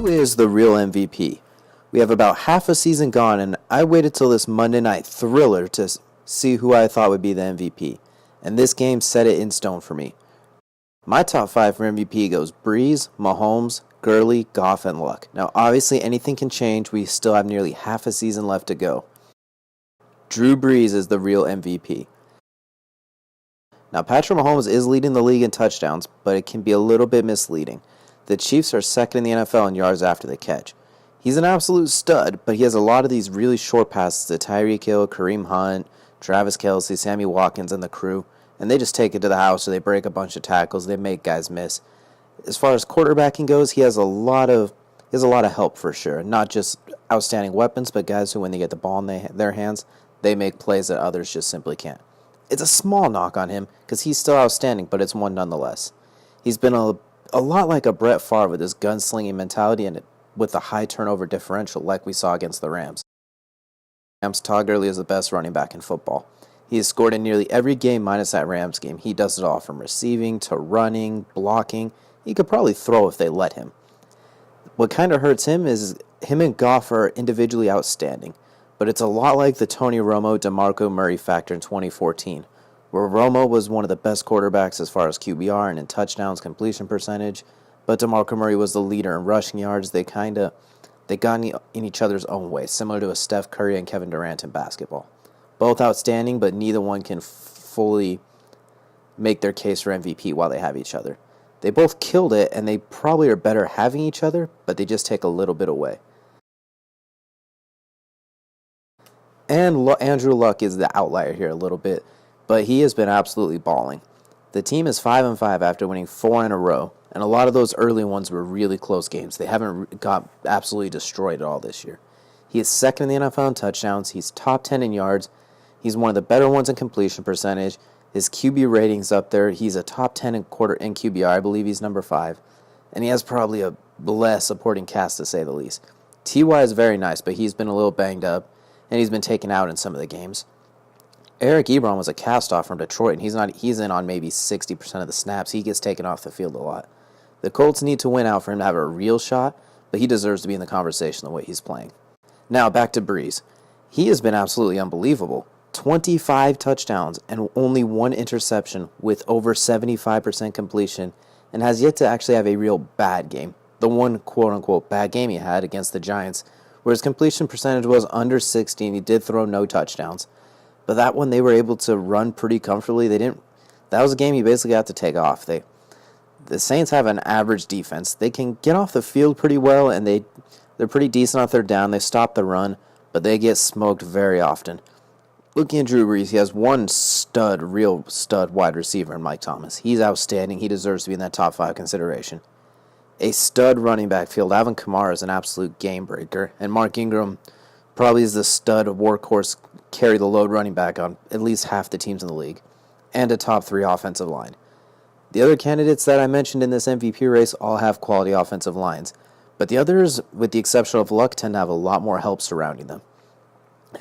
Who is the real MVP? We have about half a season gone, and I waited till this Monday night thriller to see who I thought would be the MVP. And this game set it in stone for me. My top 5 for MVP goes Brees, Mahomes, Gurley, Goff, and Luck. Now, obviously, anything can change. We still have nearly half a season left to go. Drew Brees is the real MVP. Now, Patrick Mahomes is leading the league in touchdowns, but it can be a little bit misleading. The Chiefs are second in the NFL in yards after the catch. He's an absolute stud, but he has a lot of these really short passes to Tyreek Hill, Kareem Hunt, Travis Kelce, Sammy Watkins, and the crew, and they just take it to the house or they break a bunch of tackles, they make guys miss. As far as quarterbacking goes, he has a lot of help for sure. Not just outstanding weapons, but guys who, when they get the ball in their hands, they make plays that others just simply can't. It's a small knock on him because he's still outstanding, but it's one nonetheless. He's been a lot like a Brett Favre with his gunslinging mentality and with a high turnover differential like we saw against the Rams. Todd Gurley is the best running back in football. He has scored in nearly every game minus that Rams game. He does it all from receiving to running, blocking. He could probably throw if they let him. What kind of hurts him is him and Goff are individually outstanding, but it's a lot like the Tony Romo, DeMarco Murray factor in 2014, where Romo was one of the best quarterbacks as far as QBR and in touchdowns, completion percentage, but DeMarco Murray was the leader in rushing yards. They got in each other's own way, similar to a Steph Curry and Kevin Durant in basketball. Both outstanding, but neither one can fully make their case for MVP while they have each other. They both killed it, and they probably are better having each other, but they just take a little bit away. And Andrew Luck is the outlier here a little bit, but he has been absolutely balling. The team is 5-5 after winning 4 in a row, and a lot of those early ones were really close games. They haven't got absolutely destroyed at all this year. He is second in the NFL in touchdowns. He's top 10 in yards. He's one of the better ones in completion percentage. His QB rating's up there. He's a top 10 in QBR. I believe he's number 5. And he has probably a less supporting cast, to say the least. T.Y. is very nice, but he's been a little banged up, and he's been taken out in some of the games. Eric Ebron was a cast-off from Detroit, and he's in on maybe 60% of the snaps. He gets taken off the field a lot. The Colts need to win out for him to have a real shot, but he deserves to be in the conversation the way he's playing. Now, back to Brees. He has been absolutely unbelievable. 25 touchdowns and only 1 interception with over 75% completion, and has yet to actually have a real bad game. The one quote-unquote bad game he had against the Giants, where his completion percentage was under 60 and he did throw no touchdowns. But that one they were able to run pretty comfortably. That was a game he basically had to take off. The Saints have an average defense. They can get off the field pretty well, and they're pretty decent on third down. They stop the run, but they get smoked very often. Looking at Drew Brees, he has one real stud wide receiver in Mike Thomas. He's outstanding. He deserves to be in that top 5 consideration. A stud running back field. Alvin Kamara is an absolute game breaker, and Mark Ingram probably is the stud workhorse, carry the load running back on at least half the teams in the league, and a top 3 offensive line. The other candidates that I mentioned in this MVP race all have quality offensive lines, but the others, with the exception of Luck, tend to have a lot more help surrounding them.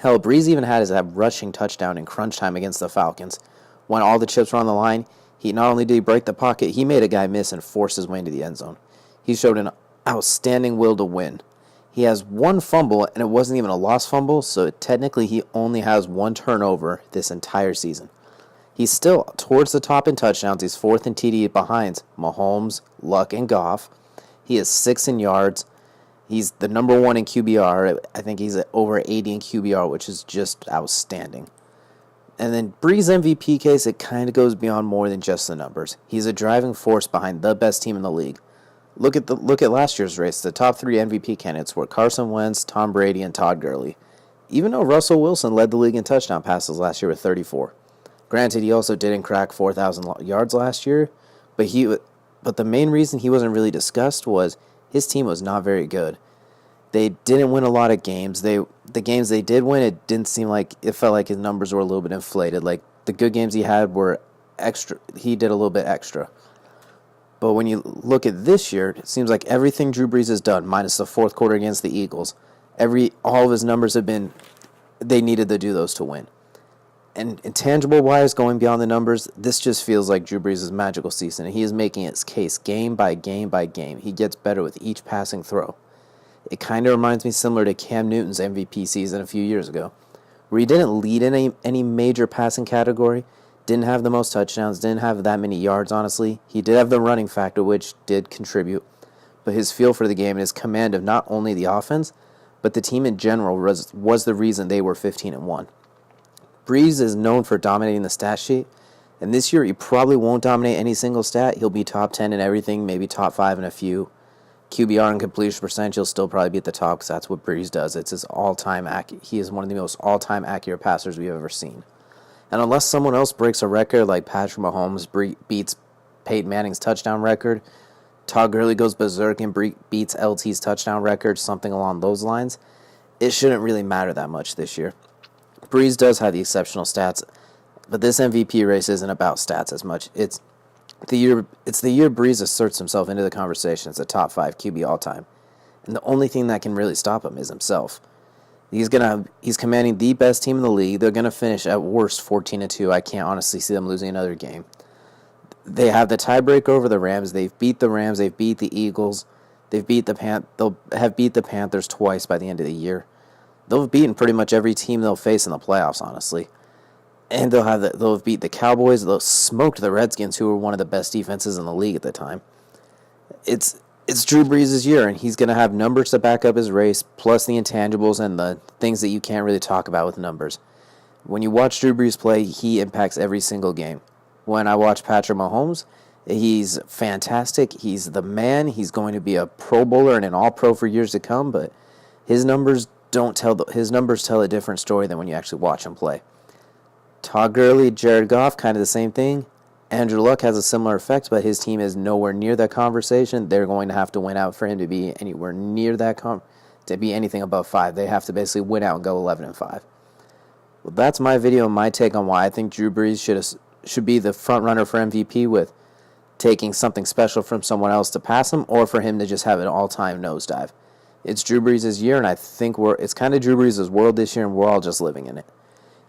Hell, Brees even had his rushing touchdown in crunch time against the Falcons. When all the chips were on the line, he not only did he break the pocket, he made a guy miss and forced his way into the end zone. He showed an outstanding will to win. He has 1 fumble, and it wasn't even a lost fumble, so technically he only has 1 turnover this entire season. He's still towards the top in touchdowns. He's 4th in TD behind Mahomes, Luck, and Goff. He is 6th in yards. He's the number 1 in QBR. I think he's at over 80 in QBR, which is just outstanding. And then Brees' MVP case, it kind of goes beyond more than just the numbers. He's a driving force behind the best team in the league. Look at last year's race. The top 3 MVP candidates were Carson Wentz, Tom Brady, and Todd Gurley. Even though Russell Wilson led the league in touchdown passes last year with 34. Granted, he also didn't crack 4,000 yards last year, but the main reason he wasn't really discussed was his team was not very good. They didn't win a lot of games. The games they did win, it felt like his numbers were a little bit inflated. Like the good games he had were extra. He did a little bit extra. But when you look at this year, it seems like everything Drew Brees has done, minus the 4th quarter against the Eagles, all of his numbers they needed to do those to win. And intangible-wise, going beyond the numbers, this just feels like Drew Brees' magical season, and he is making his case game by game by game. He gets better with each passing throw. It kind of reminds me similar to Cam Newton's MVP season a few years ago, where he didn't lead in any major passing category, didn't have the most touchdowns, didn't have that many yards, honestly. He did have the running factor, which did contribute, but his feel for the game and his command of not only the offense, but the team in general was the reason they were 15-1. Brees is known for dominating the stat sheet, and this year he probably won't dominate any single stat. He'll be top 10 in everything, maybe top 5 in a few. QBR and completion percentage, he'll still probably be at the top because that's what Brees does. It's his all-time accurate. He is one of the most all-time accurate passers we've ever seen. And unless someone else breaks a record like Patrick Mahomes beats Peyton Manning's touchdown record, Todd Gurley goes berserk and beats LT's touchdown record, something along those lines, it shouldn't really matter that much this year. Brees does have the exceptional stats, but this MVP race isn't about stats as much. It's the year Brees asserts himself into the conversation as a top 5 QB all time, and the only thing that can really stop him is himself. He's commanding the best team in the league. They're gonna finish at worst 14-2. I can't honestly see them losing another game. They have the tiebreaker over the Rams. They've beat the Rams. They've beat the Eagles. They'll have beat the Panthers twice by the end of the year. They'll have beaten pretty much every team they'll face in the playoffs, honestly. And they'll have beat the Cowboys. They'll smoked the Redskins, who were one of the best defenses in the league at the time. It's Drew Brees' year, and he's going to have numbers to back up his race, plus the intangibles and the things that you can't really talk about with numbers. When you watch Drew Brees play, he impacts every single game. When I watch Patrick Mahomes, he's fantastic. He's the man. He's going to be a Pro Bowler and an All-Pro for years to come, but his numbers tell a different story than when you actually watch him play. Todd Gurley, Jared Goff, kind of the same thing. Andrew Luck has a similar effect, but his team is nowhere near that conversation. They're going to have to win out for him to be anywhere near that to be anything above 5. They have to basically win out and go 11-5. Well, that's my video, my take on why I think Drew Brees should be the front runner for MVP, with taking something special from someone else to pass him, or for him to just have an all-time nosedive. It's Drew Brees' year, and I think it's kind of Drew Brees' world this year, and we're all just living in it.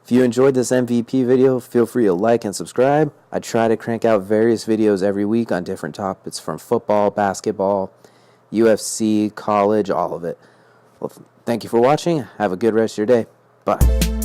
If you enjoyed this MVP video, feel free to like and subscribe. I try to crank out various videos every week on different topics, from football, basketball, UFC, college, all of it. Well, thank you for watching. Have a good rest of your day. Bye.